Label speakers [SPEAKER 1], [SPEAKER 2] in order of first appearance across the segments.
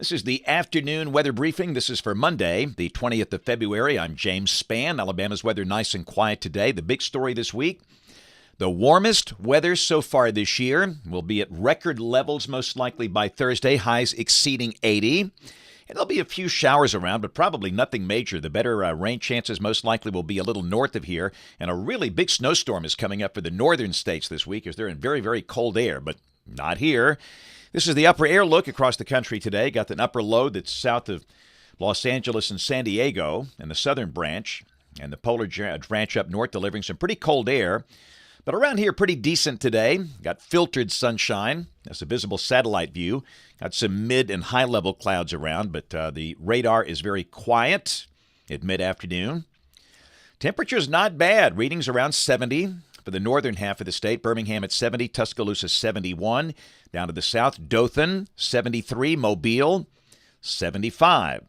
[SPEAKER 1] This is the afternoon weather briefing. This is for Monday, the 20th of February. I'm James Spann. Alabama's weather nice and quiet today. The big story this week, the warmest weather so far this year will be at record levels most likely by Thursday, highs exceeding 80. And there'll be a few showers around, but probably nothing major. The better rain chances most likely will be a little north of here. And a really big snowstorm is coming up for the northern states this week as they're in very, very cold air, but not here. This is the upper air look across the country today. Got an upper low that's south of Los Angeles and San Diego in the southern branch, and the polar branch up north delivering some pretty cold air. But around here, pretty decent today. Got filtered sunshine. That's a visible satellite view. Got some mid and high-level clouds around, but the radar is very quiet at mid-afternoon. Temperature's not bad. Readings around 70 for the northern half of the state. Birmingham at 70, Tuscaloosa 71. Down to the south, Dothan 73, Mobile 75.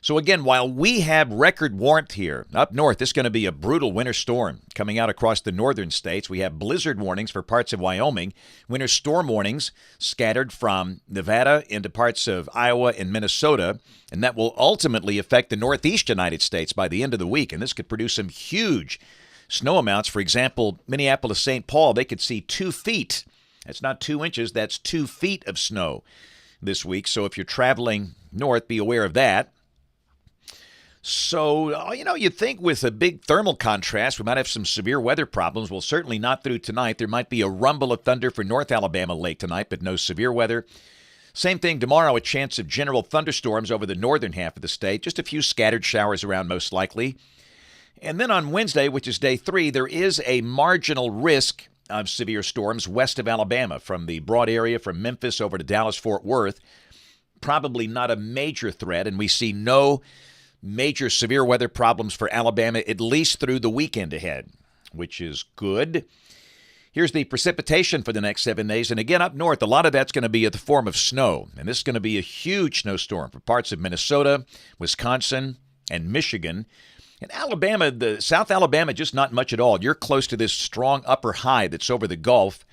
[SPEAKER 1] So again, while we have record warmth here, up north, this is going to be a brutal winter storm coming out across the northern states. We have blizzard warnings for parts of Wyoming, winter storm warnings scattered from Nevada into parts of Iowa and Minnesota, and that will ultimately affect the northeast United States by the end of the week, and this could produce some huge snow amounts. For example, Minneapolis-St. Paul, they could see 2 feet. That's not 2 inches, that's 2 feet of snow this week. So if you're traveling north, be aware of that. So, you'd think with a big thermal contrast, we might have some severe weather problems. Well, certainly not through tonight. There might be a rumble of thunder for North Alabama late tonight, but no severe weather. Same thing tomorrow, a chance of general thunderstorms over the northern half of the state. Just a few scattered showers around most likely. And then on Wednesday, which is day 3, there is a marginal risk of severe storms west of Alabama from the broad area from Memphis over to Dallas-Fort Worth. Probably not a major threat, and we see no major severe weather problems for Alabama at least through the weekend ahead, which is good. Here's the precipitation for the next 7 days. And again, up north, a lot of that's going to be in the form of snow. And this is going to be a huge snowstorm for parts of Minnesota, Wisconsin, and Michigan. In Alabama, the South Alabama, just not much at all. You're close to this strong upper high that's over the Gulf.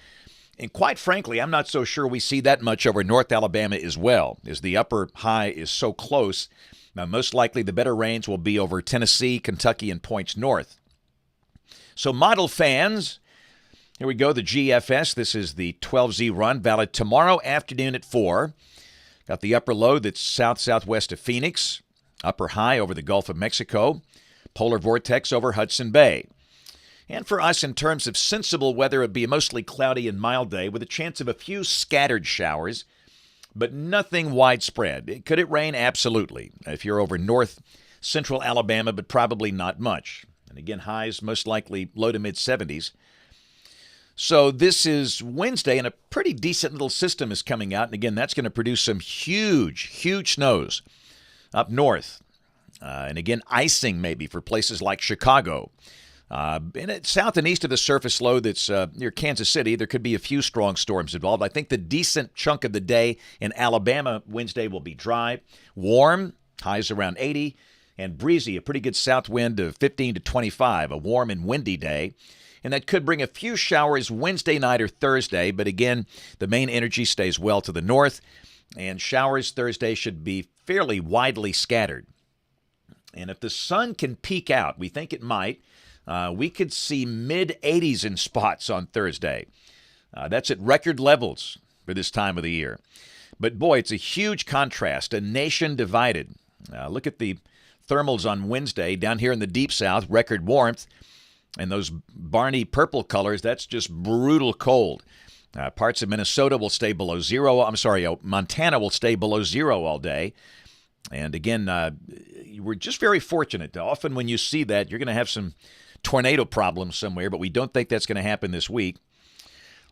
[SPEAKER 1] And quite frankly, I'm not so sure we see that much over North Alabama as well, as the upper high is so close. Now, most likely the better rains will be over Tennessee, Kentucky, and points north. So model fans, here we go, the GFS. This is the 12Z run, valid tomorrow afternoon at 4. Got the upper low that's south-southwest of Phoenix, upper high over the Gulf of Mexico, polar vortex over Hudson Bay. And for us, in terms of sensible weather, it would be a mostly cloudy and mild day with a chance of a few scattered showers, but nothing widespread. Could it rain? Absolutely. If you're over north central Alabama, but probably not much. And again, highs most likely low to mid-70s. So this is Wednesday, and a pretty decent little system is coming out. And again, that's going to produce some huge, huge snows up north. And again, icing maybe for places like Chicago. And south and east of the surface low that's near Kansas City, there could be a few strong storms involved. I think the decent chunk of the day in Alabama Wednesday will be dry, warm, highs around 80, and breezy, a pretty good south wind of 15 to 25, a warm and windy day. And that could bring a few showers Wednesday night or Thursday, but again, the main energy stays well to the north, and showers Thursday should be fairly widely scattered. And if the sun can peek out, we think it might, we could see mid-80s in spots on Thursday. That's at record levels for this time of the year. But boy, it's a huge contrast, a nation divided. Look at the thermals on Wednesday. Down here in the deep south, record warmth. And those Barney purple colors, that's just brutal cold. Parts of Minnesota will stay below zero. Montana will stay below zero all day. And again, we're just very fortunate. Often when you see that, you're going to have some tornado problems somewhere, but we don't think that's going to happen this week.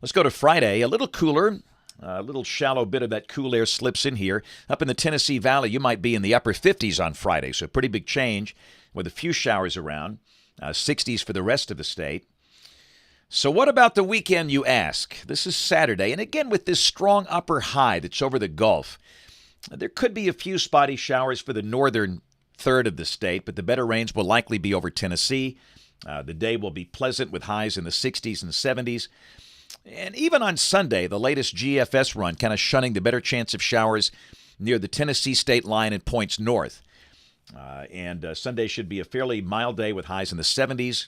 [SPEAKER 1] Let's go to Friday. A little cooler. A little shallow bit of that cool air slips in here. Up in the Tennessee Valley, you might be in the upper 50s on Friday, so a pretty big change with a few showers around. 60s for the rest of the state. So what about the weekend, you ask? This is Saturday, and again with this strong upper high that's over the Gulf, there could be a few spotty showers for the northern third of the state, but the better rains will likely be over Tennessee. The day will be pleasant with highs in the 60s and 70s. And even on Sunday, the latest GFS run kind of shunning the better chance of showers near the Tennessee state line and points north. And Sunday should be a fairly mild day with highs in the 70s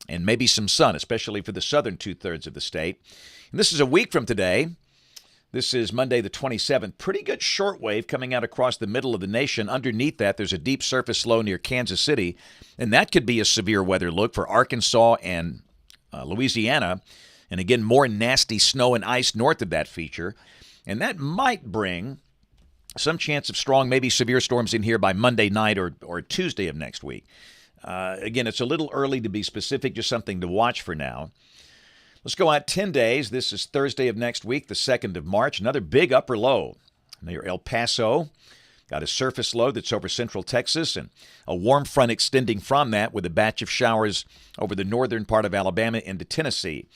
[SPEAKER 1] and maybe some sun, especially for the southern two-thirds of the state. And this is a week from today. This is Monday the 27th. Pretty good shortwave coming out across the middle of the nation. Underneath that, there's a deep surface low near Kansas City, and that could be a severe weather look for Arkansas and Louisiana. And again, more nasty snow and ice north of that feature. And that might bring some chance of strong, maybe severe storms in here by Monday night or Tuesday of next week. Again, it's a little early to be specific, just something to watch for now. Let's go out 10 days. This is Thursday of next week, the 2nd of March. Another big upper low near El Paso. Got a surface low that's over central Texas and a warm front extending from that with a batch of showers over the northern part of Alabama into Tennessee.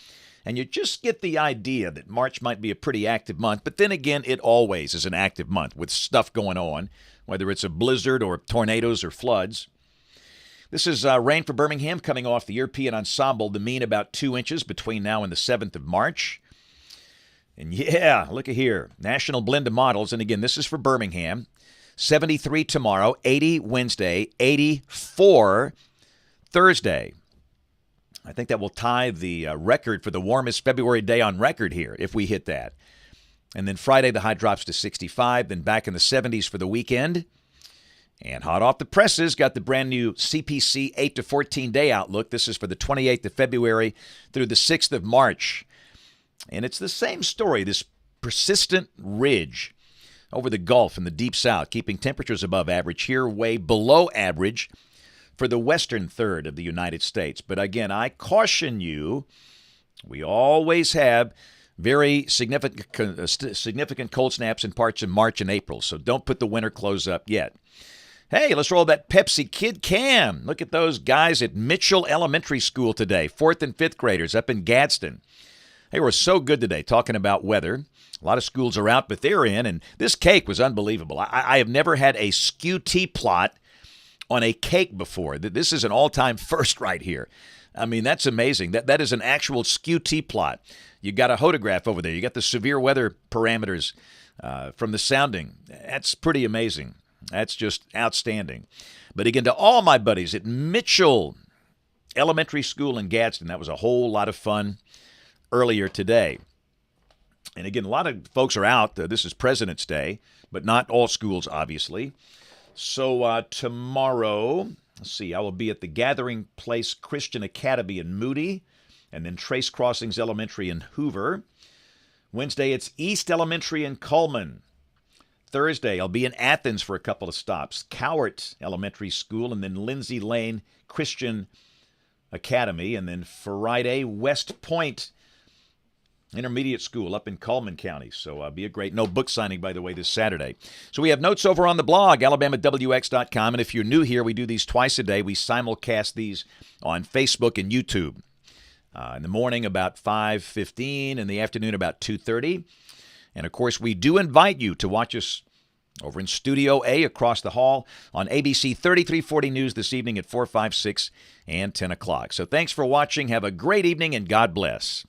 [SPEAKER 1] And you just get the idea that March might be a pretty active month. But then again, it always is an active month with stuff going on, whether it's a blizzard or tornadoes or floods. This is rain for Birmingham coming off the European ensemble, the mean about 2 inches between now and the 7th of March. And yeah, look at here, national blend of models. And again, this is for Birmingham. 73 tomorrow, 80 Wednesday, 84 Thursday. I think that will tie the record for the warmest February day on record here if we hit that. And then Friday, the high drops to 65, then back in the 70s for the weekend. And hot off the presses, got the brand new CPC 8 to 14 day outlook. This is for the 28th of February through the 6th of March. And it's the same story, this persistent ridge over the Gulf in the deep south, keeping temperatures above average here, way below average for the western third of the United States. But again, I caution you, we always have very significant cold snaps in parts of March and April, so don't put the winter clothes up yet. Hey, let's roll that Pepsi Kid Cam. Look at those guys at Mitchell Elementary School today, 4th and 5th graders up in Gadsden. They were so good today talking about weather. A lot of schools are out, but they're in, and this cake was unbelievable. I have never had a skew tea plot on a cake before. This is an all-time first right here. I mean, that's amazing. That is an actual skew tea plot. You got a photograph over there. You got the severe weather parameters from the sounding. That's pretty amazing. That's just outstanding. But again, to all my buddies at Mitchell Elementary School in Gadsden, that was a whole lot of fun earlier today. And again, a lot of folks are out. This is President's Day, but not all schools, obviously. So tomorrow, let's see, I will be at the Gathering Place Christian Academy in Moody, and then Trace Crossings Elementary in Hoover. Wednesday, it's East Elementary in Cullman. Thursday, I'll be in Athens for a couple of stops. Cowart Elementary School, and then Lindsay Lane Christian Academy. And then Friday, West Point Intermediate School up in Cullman County. So be a great book signing, by the way, this Saturday. So we have notes over on the blog, AlabamaWX.com. And if you're new here, we do these twice a day. We simulcast these on Facebook and YouTube. In the morning about 5:15, in the afternoon about 2:30. And, of course, we do invite you to watch us over in Studio A across the hall on ABC 3340 News this evening at 4, 5, 6, and 10 o'clock. So thanks for watching. Have a great evening, and God bless.